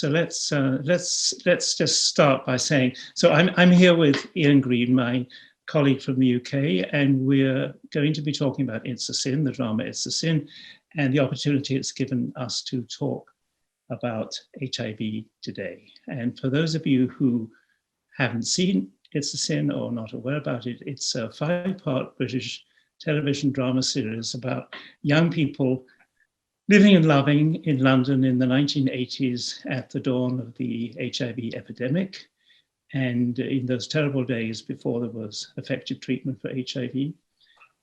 So let's just start by saying, so I'm here with Ian Green, my colleague from the UK, and we're going to be talking about It's a Sin, the drama It's a Sin, and the opportunity it's given us to talk about HIV today. And for those of you who haven't seen It's a Sin or not aware about it, it's a 5-part British television drama series about young people living and loving in London in the 1980s at the dawn of the HIV epidemic, and in those terrible days before there was effective treatment for HIV.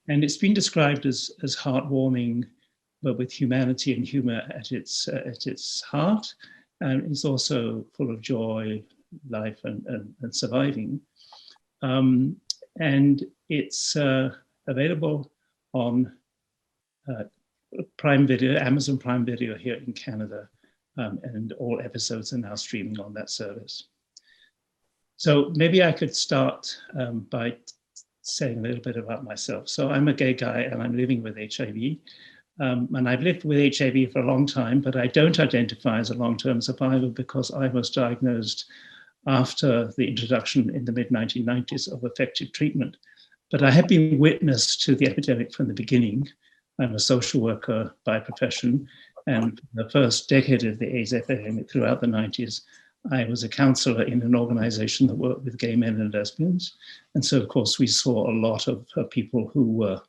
And it's been described as heartwarming, but with humanity and humor at its heart. And it's also full of joy, life, and surviving. And it's available on Prime Video, Amazon Prime Video here in Canada, and all episodes are now streaming on that service. So maybe I could start by saying a little bit about myself. So I'm a gay guy and I'm living with HIV. And I've lived with HIV for a long time, but I don't identify as a long-term survivor because I was diagnosed after the introduction in the mid-1990s of effective treatment. But I have been witness to the epidemic from the beginning. I'm a social worker by profession, and the first decade of the AIDS epidemic throughout the 90s, I was a counselor in an organization that worked with gay men and lesbians. And so, of course, we saw a lot of people who were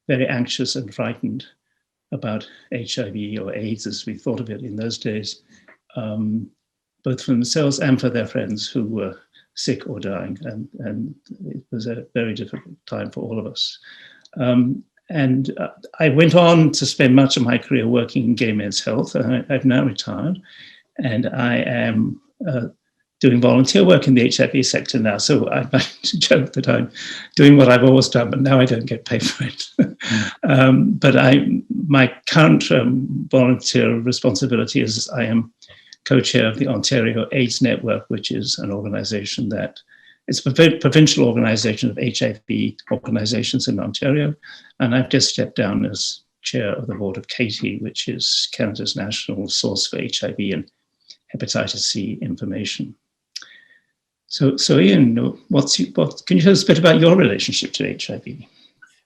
very anxious and frightened about HIV or AIDS, as we thought of it in those days, both for themselves and for their friends who were sick or dying. And it was a very difficult time for all of us. And I went on to spend much of my career working in gay men's health. I've now retired, and I am doing volunteer work in the HIV sector now. So I like to joke that I'm doing what I've always done, but now I don't get paid for it. But my current volunteer responsibility is I am co-chair of the Ontario AIDS Network, which is an organization that it's a provincial organization of HIV organizations in Ontario. And I've just stepped down as chair of the board of CATIE, which is Canada's national source for HIV and hepatitis C information. So Ian, can you tell us a bit about your relationship to HIV?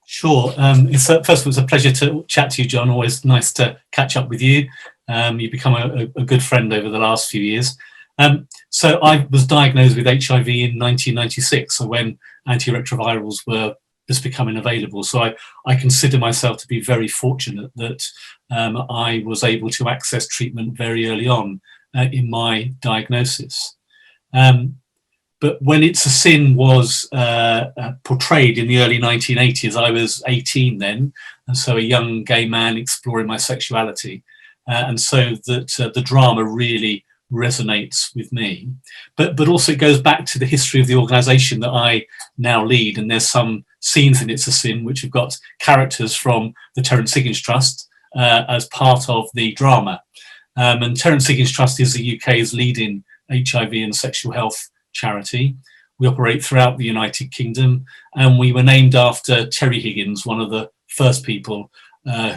Sure. First of all, it's a pleasure to chat to you, John. Always nice to catch up with you. You've become a good friend over the last few years. So I was diagnosed with HIV in 1996, so when antiretrovirals were just becoming available. So I consider myself to be very fortunate that I was able to access treatment very early on in my diagnosis. But when It's a Sin was portrayed in the early 1980s, I was 18 then, and so a young gay man exploring my sexuality. And so that the drama really resonates with me, but also it goes back to the history of the organisation that I now lead, and there's some scenes in It's a Sin which have got characters from the Terrence Higgins Trust as part of the drama, and Terrence Higgins Trust is the UK's leading HIV and sexual health charity. We operate throughout the United Kingdom, and we were named after Terry Higgins, one of the first people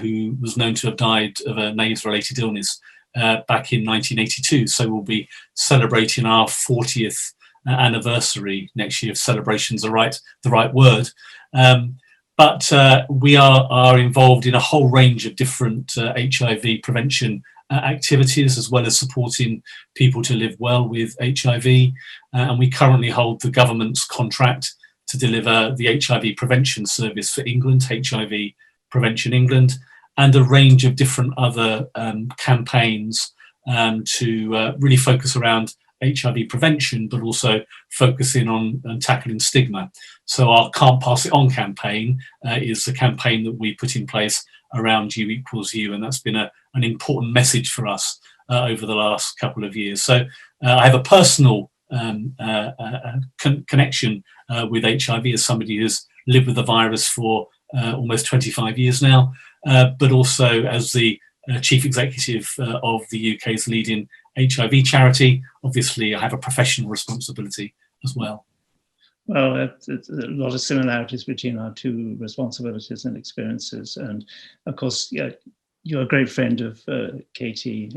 who was known to have died of an AIDS-related illness back in 1982. So we'll be celebrating our 40th anniversary next year. If celebration's the right word. But we are involved in a whole range of different HIV prevention activities, as well as supporting people to live well with HIV. And we currently hold the government's contract to deliver the HIV prevention service for England, HIV Prevention England, and a range of different other campaigns to really focus around HIV prevention, but also focusing on tackling stigma. So our Can't Pass It On campaign is the campaign that we put in place around You Equals You, and that's been an important message for us over the last couple of years. So I have a personal connection with HIV as somebody who's lived with the virus for almost 25 years now, but also as the chief executive of the UK's leading HIV charity. Obviously, I have a professional responsibility as well. Well, there's a lot of similarities between our two responsibilities and experiences. And of course, yeah, you're a great friend of Katie.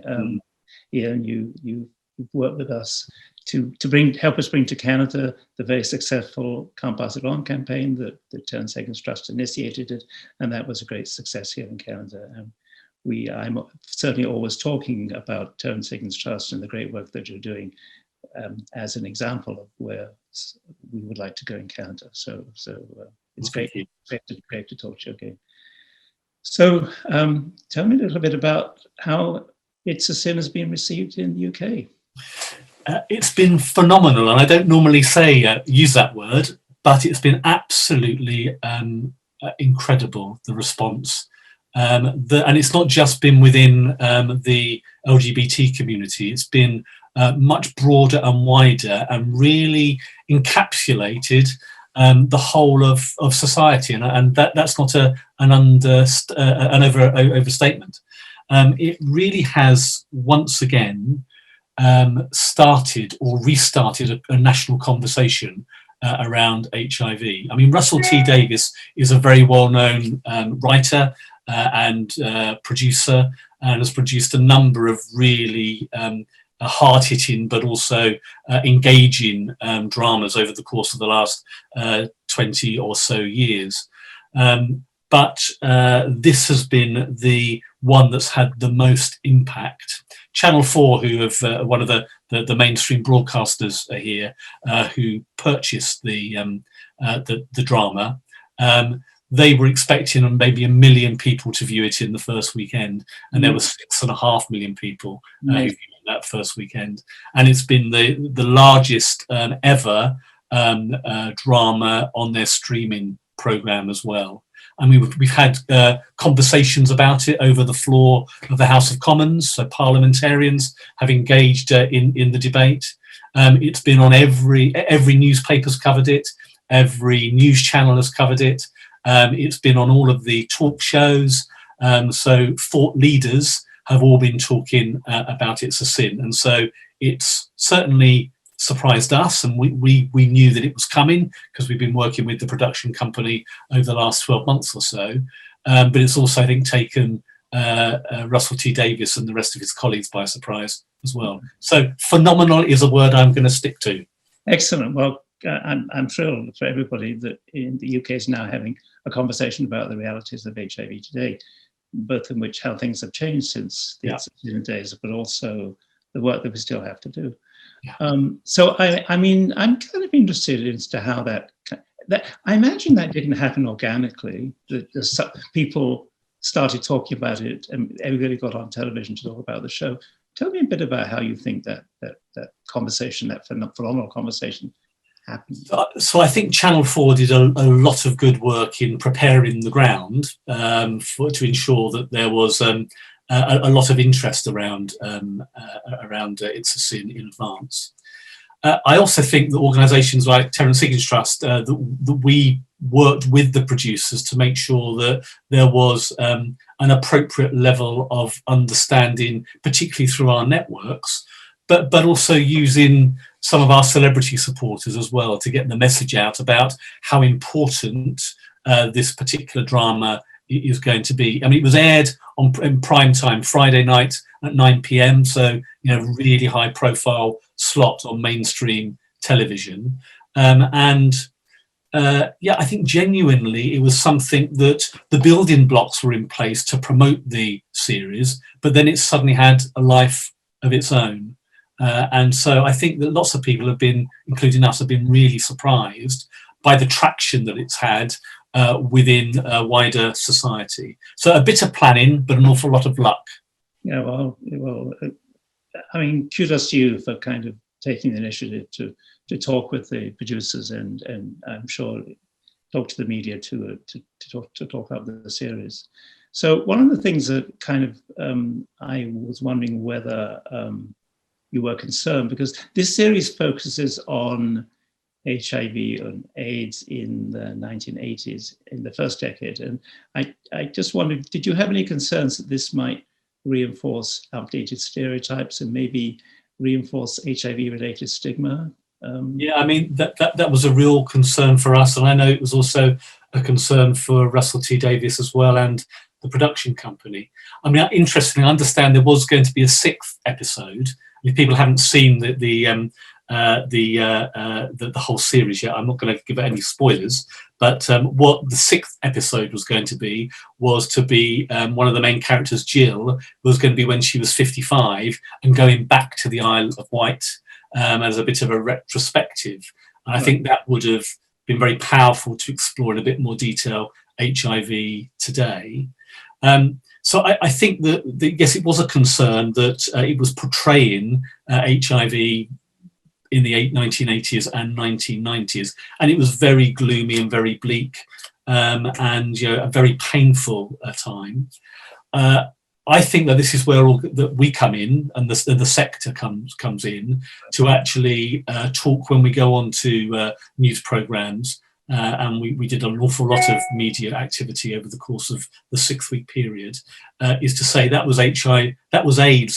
here, and you've worked with us to help us bring to Canada the very successful Can't Pass It On campaign that the Terrence Higgins Trust initiated it, and that was a great success here in Canada. I'm certainly always talking about Terrence Higgins Trust and the great work that you're doing as an example of where we would like to go in Canada. So it's great to talk to you again. So tell me a little bit about how It's a Sin has been received in the UK. It's been phenomenal, and I don't normally use that word, but it's been absolutely incredible, the response. And it's not just been within the LGBT community, it's been much broader and wider, and really encapsulated the whole of society, and that's not an overstatement. It really has once again started or restarted a national conversation around HIV. I mean, Russell T Davies is a very well-known writer and producer, and has produced a number of really hard-hitting but also engaging dramas over the course of the last 20 or so years. But this has been the one that's had the most impact. Channel 4, who have one of the mainstream broadcasters here, who purchased the drama, they were expecting maybe 1 million people to view it in the first weekend, and there were 6.5 million people who viewed it that first weekend, and it's been the largest ever drama on their streaming program as well. And we've had conversations about it over the floor of the House of Commons, so parliamentarians have engaged in the debate. It's been on every newspaper's covered it, every news channel has covered it. It's been on all of the talk shows. So thought leaders have all been talking about It's a Sin. And so it's certainly surprised us, and we knew that it was coming because we've been working with the production company over the last 12 months or so. But it's also, I think, taken Russell T Davies and the rest of his colleagues by surprise as well. So phenomenal is a word I'm going to stick to. Excellent. Well, I'm thrilled for everybody that in the UK is now having a conversation about the realities of HIV today, both in which how things have changed since the days, but also the work that we still have to do. Yeah. So I mean, I'm kind of interested as to how that I imagine that didn't happen organically. That people started talking about it, and everybody got on television to talk about the show. Tell me a bit about how you think that conversation, that phenomenal conversation, happened. So I think Channel 4 did a lot of good work in preparing the ground to ensure that there was a lot of interest around It's a Sin in advance. I also think that organisations like Terrence Higgins Trust, that we worked with the producers to make sure that there was an appropriate level of understanding, particularly through our networks, but also using some of our celebrity supporters as well to get the message out about how important this particular drama is going to be. I mean, it was aired in prime time Friday night at 9 p.m. So, really high profile slot on mainstream television. I think genuinely it was something that the building blocks were in place to promote the series, but then it suddenly had a life of its own. And so I think that lots of people have been, including us, have been really surprised by the traction that it's had within wider society. So a bit of planning, but an awful lot of luck. Yeah, well, I mean, kudos to you for kind of taking the initiative to talk with the producers and I'm sure talk to the media to talk about the series. So one of the things that kind of I was wondering whether you were concerned, because this series focuses on HIV and AIDS in the 1980s, in the first decade. And I just wondered, did you have any concerns that this might reinforce outdated stereotypes and maybe reinforce HIV-related stigma? Yeah, I mean, that was a real concern for us. And I know it was also a concern for Russell T Davies as well, and the production company. I mean, interestingly, I understand there was going to be a 6th episode. If people haven't seen the whole series yet, I'm not going to give it any spoilers. But what the 6th episode was going to be was to be one of the main characters, Jill, was going to be when she was 55 and going back to the Isle of Wight as a bit of a retrospective. And I think that would have been very powerful to explore in a bit more detail HIV today. So I think that, yes, it was a concern that it was portraying HIV in the 1980s and 1990s, and it was very gloomy and very bleak, and a very painful time. I think that this is where that we come in, and the sector comes in to actually talk when we go on to news programmes. And we did an awful lot of media activity over the course of the 6-week period, is to say that was AIDS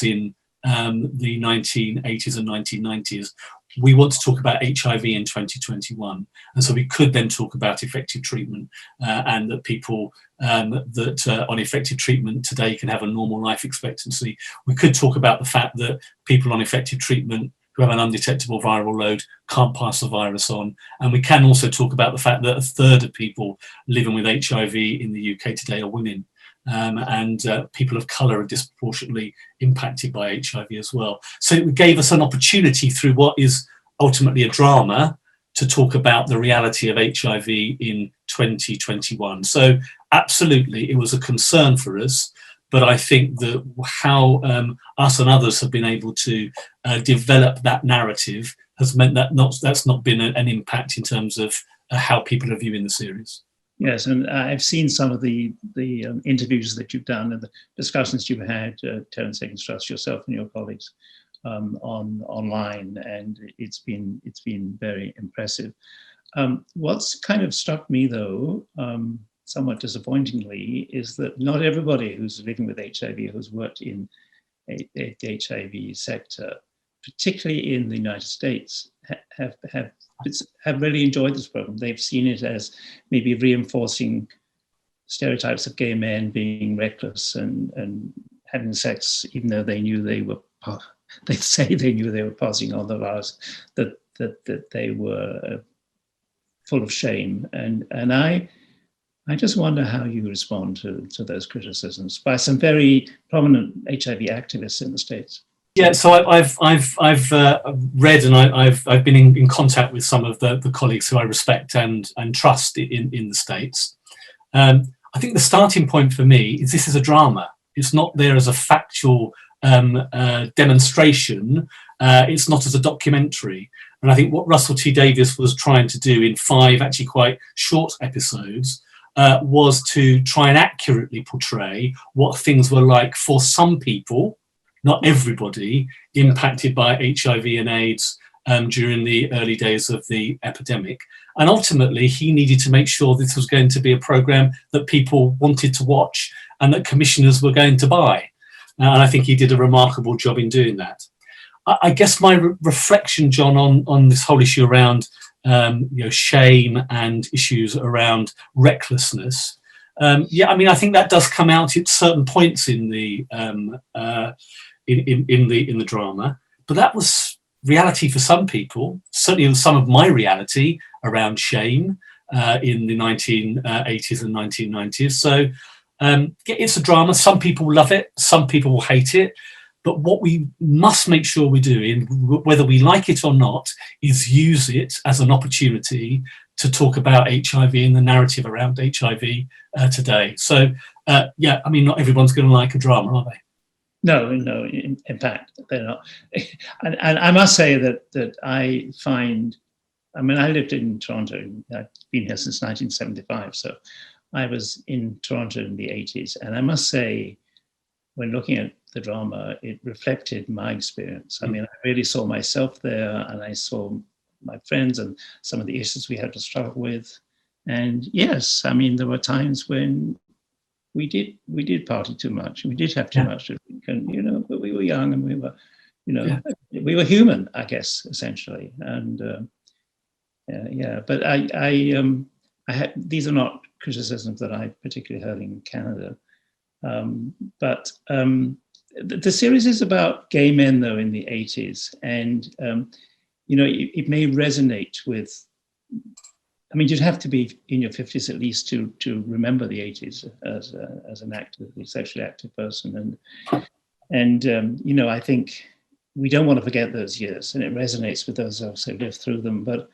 in the 1980s and 1990s. We want to talk about HIV in 2021, and so we could then talk about effective treatment, and that people that on effective treatment today can have a normal life expectancy. We could talk about the fact that people on effective treatment who have an undetectable viral load can't pass the virus on. And we can also talk about the fact that 1/3 of people living with HIV in the UK today are women. And people of colour are disproportionately impacted by HIV as well. So it gave us an opportunity through what is ultimately a drama to talk about the reality of HIV in 2021. So absolutely, it was a concern for us. But I think that how us and others have been able to develop that narrative has meant that that's not been an impact in terms of how people are viewing the series. Yes, and I've seen some of the interviews that you've done and the discussions you've had, Terrence Higgins Trust, yourself and your colleagues, online, and it's been very impressive. What's kind of struck me, though, somewhat disappointingly, is that not everybody who's living with HIV, who's worked in the HIV sector, particularly in the United States, have really enjoyed this program. They've seen it as maybe reinforcing stereotypes of gay men being reckless and having sex, even though they knew they say they knew they were passing on the virus, that they were full of shame. And I just wonder how you respond to those criticisms by some very prominent HIV activists in the States. Yeah, so I've read and I've been in contact with some of the colleagues who I respect and trust in the States. I think the starting point for me is this is a drama. It's not there as a factual demonstration. It's not as a documentary. And I think what Russell T Davies was trying to do in 5 actually quite short episodes was to try and accurately portray what things were like for some people, not everybody, impacted by HIV and AIDS during the early days of the epidemic. And ultimately, he needed to make sure this was going to be a programme that people wanted to watch and that commissioners were going to buy. And I think he did a remarkable job in doing that. I guess my reflection, John, on this whole issue around shame and issues around recklessness. I think that does come out at certain points in the in the drama, but that was reality for some people. Certainly, some of my reality around shame in the 1980s and 1990s. So it's a drama. Some people love it, some people will hate it. But what we must make sure we do, whether we like it or not, is use it as an opportunity to talk about HIV and the narrative around HIV today. So, not everyone's going to like a drama, are they? No, in fact, they're not. And I must say that I find, I lived in Toronto, I've been here since 1975, so I was in Toronto in the 80s. And I must say, when looking at the drama, it reflected my experience. I really saw myself there, and I saw my friends and some of the issues we had to struggle with. And yes, there were times when we did party too much. We did have too much to drink, and but we were young and we were, we were human, I guess, essentially. And but I had, these are not criticisms that I particularly heard in Canada. The series is about gay men, though, in the 80s. And, it may resonate with, you'd have to be in your 50s at least to remember the 80s as an actively sexually active person. And I think we don't want to forget those years, and it resonates with those of us who lived through them. But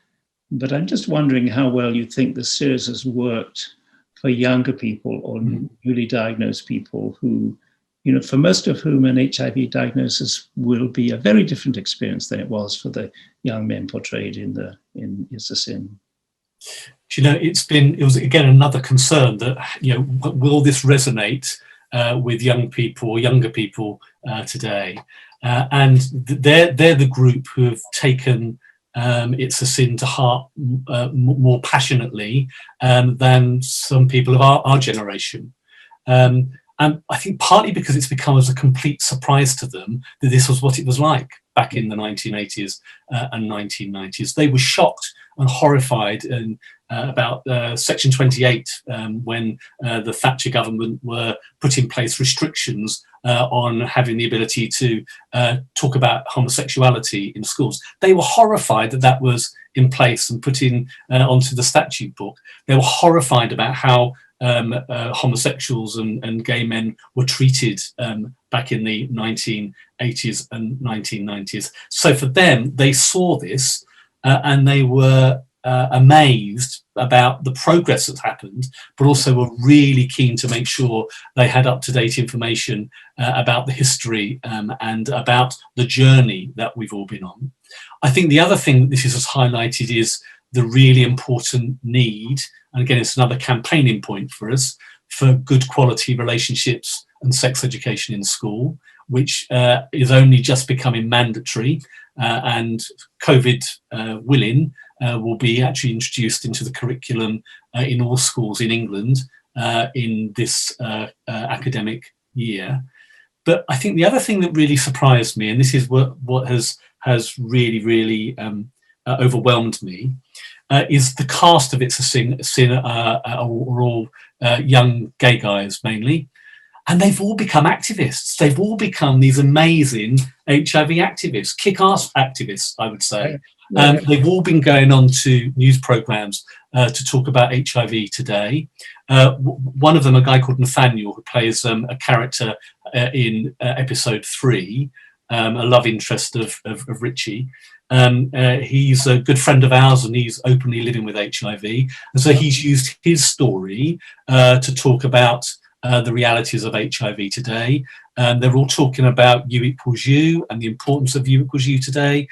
I'm just wondering how well you think the series has worked for younger people or newly diagnosed people who, for most of whom an HIV diagnosis will be a very different experience than it was for the young men portrayed in Is the Sin. It was again another concern that, will this resonate with young people or younger people today? And they're the group who have taken It's a Sin to heart more passionately than some people of our generation. And I think partly because it's become as a complete surprise to them that this was what it was like back in the 1980s and 1990s. They were shocked and horrified about Section 28 when the Thatcher government were put in place restrictions on having the ability to talk about homosexuality in schools. They were horrified that was in place and put in onto the statute book. They were horrified about how homosexuals and gay men were treated back in the 1980s and 1990s. So for them, they saw this and they were amazed about the progress that's happened, but also were really keen to make sure they had up-to-date information about the history and about the journey that we've all been on. I think the other thing that this has highlighted is the really important need, and again, it's another campaigning point for us, for good quality relationships and sex education in school, which is only just becoming mandatory, and COVID willing, will be actually introduced into the curriculum in all schools in England in this academic year. But I think the other thing that really surprised me, and this is what has really overwhelmed me, is the cast of It's a Sin are all young gay guys mainly, and they've all become activists. They've all become these amazing HIV activists, kick-ass activists, I would say. They've all been going on to news programmes to talk about HIV today. One of them, a guy called Nathaniel, who plays a character in episode 3, a love interest of Richie. He's a good friend of ours and he's openly living with HIV. And so he's used his story to talk about the realities of HIV today. They're all talking about U equals U and the importance of U equals U today.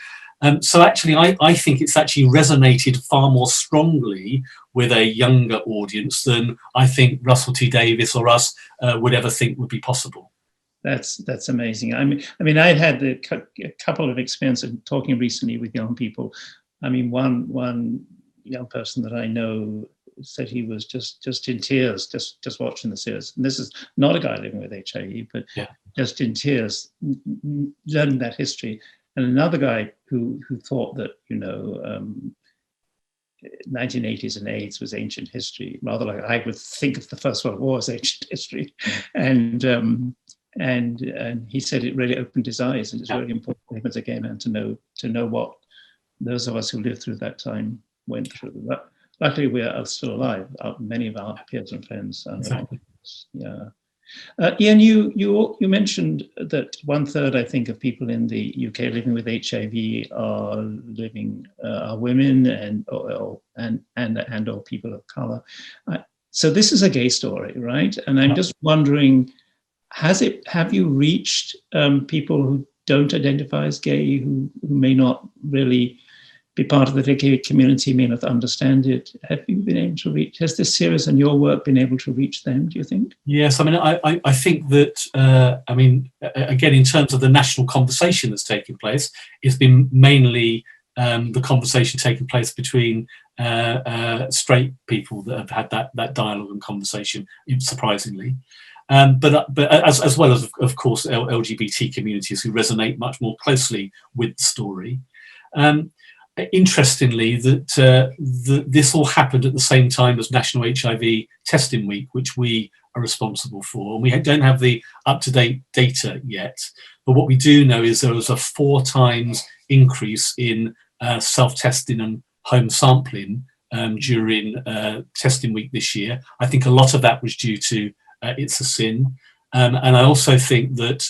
So actually, I think it's actually resonated far more strongly with a younger audience than I think Russell T Davies or us would ever think would be possible. That's amazing. I mean, I had a couple of experiences talking recently with young people. I mean, one young person that I know said he was just in tears, just watching the series. And this is not a guy living with HIV, but just in tears, learning that history. And another guy who thought that 1980s and AIDS was ancient history, rather like I would think of the First World War as ancient history, and he said it really opened his eyes, and it's really important for him as a gay man to know what those of us who lived through that time went through. But luckily, we are still alive. Many of our peers and friends are alive. Yeah. Ian, you mentioned that 1/3, I think, of people in the UK living with HIV are women and or people of colour. So this is a gay story, right? And I'm just wondering, have you reached people who don't identify as gay, who may not really be part of the gay community, may not understand it? Have you been able to reach? Has this series and your work been able to reach them, do you think? Yes, I mean, I think that, again, in terms of the national conversation that's taking place, it's been mainly the conversation taking place between straight people that have had that dialogue and conversation, surprisingly. But as well as, of course, LGBT communities who resonate much more closely with the story. interestingly, this all happened at the same time as National HIV Testing Week, which we are responsible for. And we don't have the up-to-date data yet, but what we do know is there was a 4 times increase in self-testing and home sampling during testing week this year. I think a lot of that was due to It's a Sin. And I also think that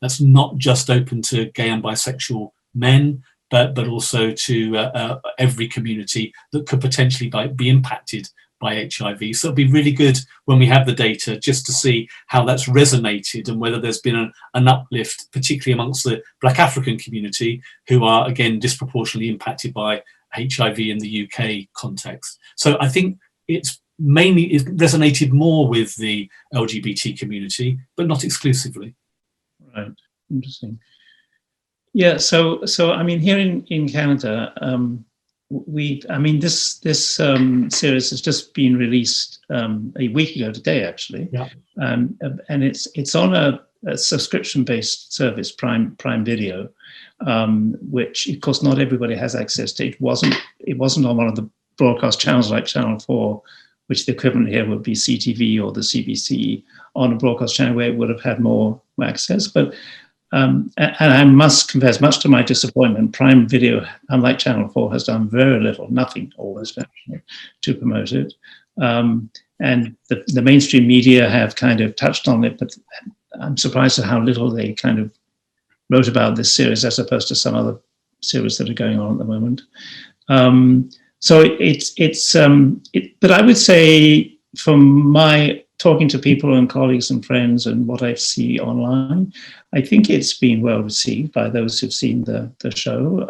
that's not just open to gay and bisexual men, but also to every community that could potentially be impacted by HIV. So it'll be really good when we have the data just to see how that's resonated and whether there's been an uplift, particularly amongst the Black African community, who are, again, disproportionately impacted by HIV in the UK context. So I think it resonated more with the LGBT community, but not exclusively. Right, interesting. Yeah, so I mean, here in Canada, this series has just been released a week ago today, actually. Yeah. And it's on a subscription-based service, Prime Video, which of course not everybody has access to. It wasn't on one of the broadcast channels like Channel 4, which the equivalent here would be CTV or the CBC, on a broadcast channel where it would have had more access. But and I must confess, much to my disappointment, Prime Video, unlike Channel 4, has done very little, nothing almost actually, to promote it. And the mainstream media have kind of touched on it, but I'm surprised at how little they kind of wrote about this series as opposed to some other series that are going on at the moment. But I would say, from my talking to people and colleagues and friends and what I see online, I think it's been well received by those who've seen the show,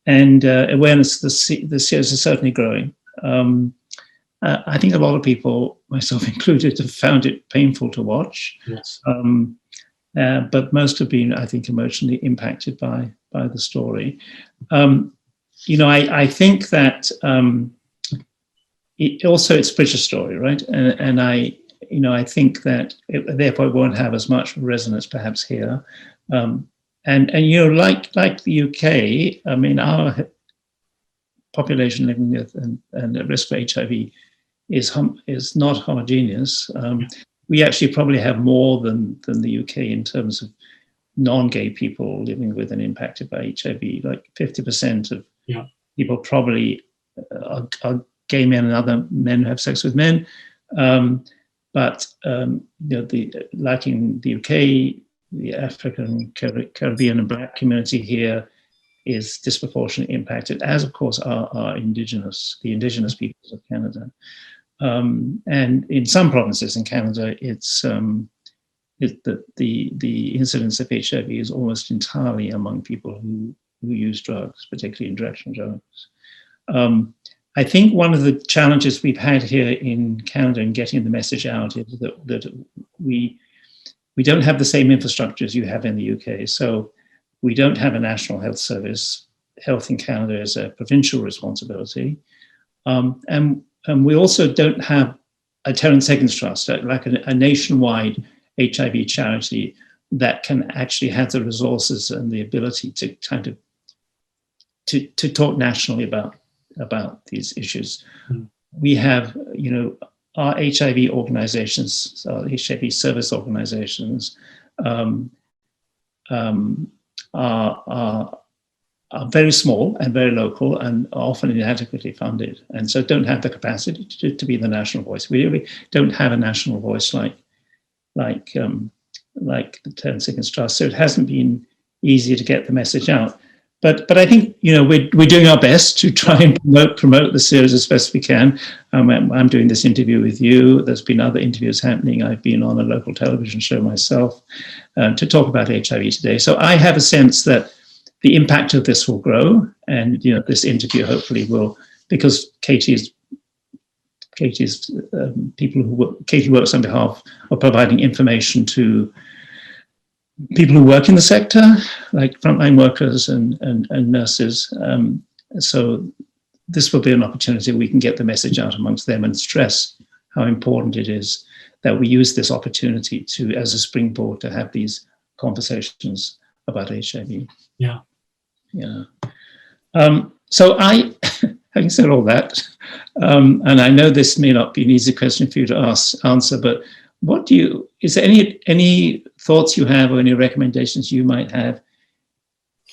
and awareness of the series is certainly growing. I think a lot of people, myself included, have found it painful to watch. Yes. But most have been, I think, emotionally impacted by the story. I think that it's a British story, right? And I think that therefore it won't have as much resonance perhaps here. And like the UK, I mean, our population living with and at risk for HIV is not homogeneous. We actually probably have more than the UK in terms of non-gay people living with and impacted by HIV. Like 50% of people probably are gay men and other men who have sex with men. But like in the UK, the African, Caribbean and Black community here is disproportionately impacted, as of course are the indigenous peoples of Canada. And in some provinces in Canada, it's the incidence of HIV is almost entirely among people who use drugs, particularly injection drugs. I think one of the challenges we've had here in Canada in getting the message out is that we don't have the same infrastructure as you have in the UK. So we don't have a national health service. Health in Canada is a provincial responsibility. And we also don't have a Terrence Higgins Trust, like a nationwide HIV charity that can actually have the resources and the ability to kind of to talk nationally about these issues. We have, our HIV organizations, our HIV service organizations are very small and very local and often inadequately funded, and so don't have the capacity to be the national voice. We really don't have a national voice like the Terrence Higgins Trust, so it hasn't been easy to get the message out. But I think we're doing our best to try and promote the series as best we can. I'm doing this interview with you. There's been other interviews happening. I've been on a local television show myself to talk about HIV today. So I have a sense that the impact of this will grow, and this interview hopefully will, because Katie's Katie works on behalf of providing information to people who work in the sector, like frontline workers and nurses. So this will be an opportunity we can get the message out amongst them and stress how important it is that we use this opportunity as a springboard to have these conversations about HIV. Yeah. Yeah. So having said all that, and I know this may not be an easy question for you to answer, but is there any thoughts you have or any recommendations you might have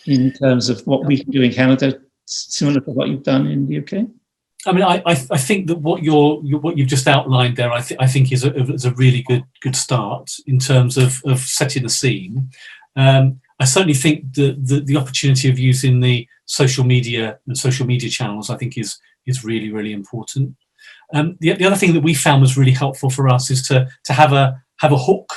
in terms of what we can do in Canada, similar to what you've done in the UK? I mean, I think that what you've just outlined there, I think is a really good start in terms of setting the scene. I certainly think the opportunity of using the social media and social media channels, I think, is really important. The other thing that we found was really helpful for us is to have a hook,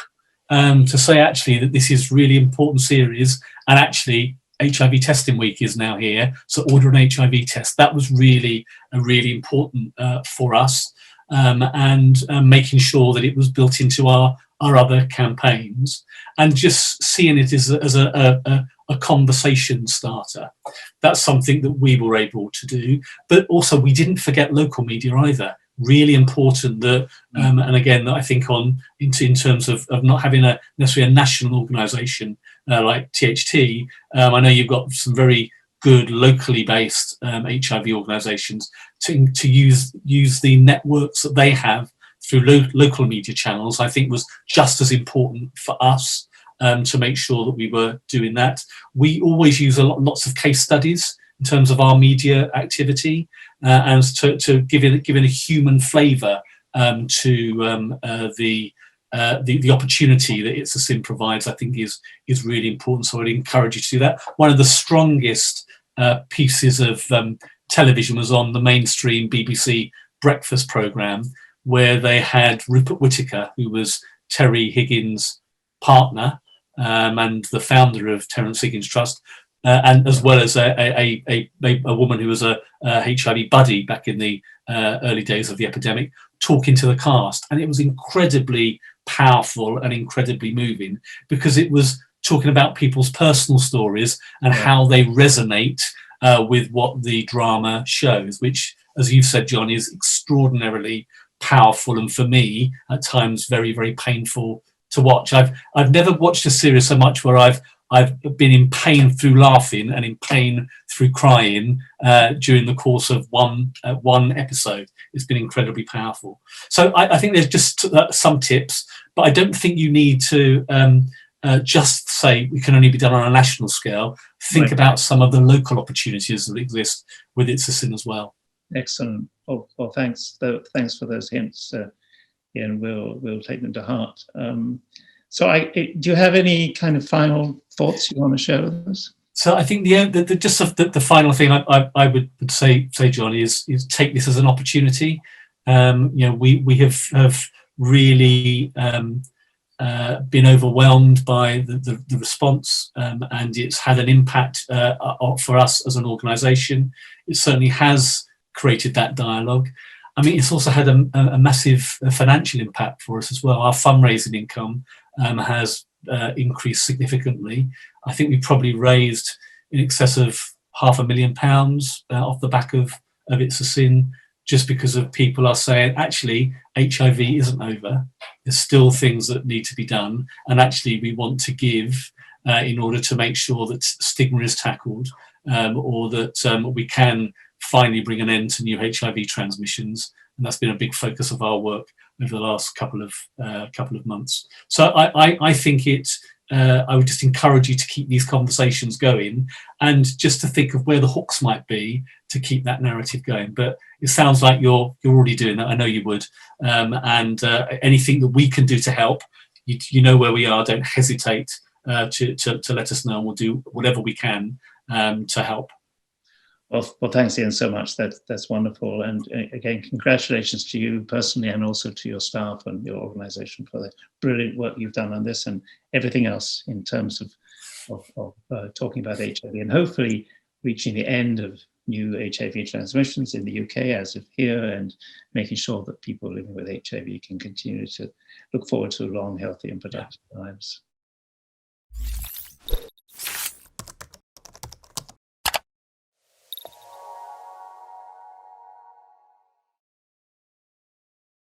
to say actually that this is really important series, and actually HIV testing week is now here, so order an HIV test. That was really important for us, and making sure that it was built into our other campaigns, and just seeing it as a conversation starter. That's something that we were able to do, but also we didn't forget local media either. Really important that, and again, I think in terms of not having necessarily a national organisation like THT. I know you've got some very good locally based HIV organisations to use the networks that they have through local media channels. I think was just as important for us to make sure that we were doing that. We always use lots of case studies in terms of our media activity, and to give it a human flavour to the opportunity that It's a Sin provides. I think is really important. So I'd encourage you to do that. One of the strongest pieces of television was on the mainstream BBC breakfast programme, where they had Rupert Whittaker, who was Terry Higgins' partner and the founder of Terrence Higgins Trust, and as well as a woman who was a HIV buddy back in the early days of the epidemic, talking to the cast. And it was incredibly powerful and incredibly moving, because it was talking about people's personal stories and how they resonate with what the drama shows, which, as you've said, John, is extraordinarily powerful, and for me at times very, very painful to watch. I've never watched a series so much where I've been in pain through laughing and in pain through crying during the course of one episode. It's been incredibly powerful. So I think there's just some tips, but I don't think you need to just say we can only be done on a national scale. Think about some of the local opportunities that exist with It's a Sin as well. Excellent. Oh, well, thanks. Thanks for those hints, and we'll take them to heart. So, do you have any kind of final thoughts you want to share with us? So, I think the final thing I would say, John, is take this as an opportunity. We have really been overwhelmed by the response, and it's had an impact for us as an organisation. It certainly has created that dialogue. I mean, it's also had a massive financial impact for us as well. Our fundraising income has increased significantly. I think we probably raised in excess of £500,000 off the back of It's a Sin, just because of people are saying, actually, HIV isn't over. There's still things that need to be done. And actually, we want to give in order to make sure that stigma is tackled, or that we can finally bring an end to new HIV transmissions. And that's been a big focus of our work over the last couple of months. So I think I would just encourage you to keep these conversations going, and just to think of where the hooks might be to keep that narrative going. But it sounds like you're already doing that. I know you would. And anything that we can do to help, you know where we are. Don't hesitate to let us know, and we'll do whatever we can to help. Well, thanks, Ian, so much. That's wonderful. And again, congratulations to you personally, and also to your staff and your organisation for the brilliant work you've done on this and everything else in terms of talking about HIV, and hopefully reaching the end of new HIV transmissions in the UK as of here, and making sure that people living with HIV can continue to look forward to long, healthy and productive lives.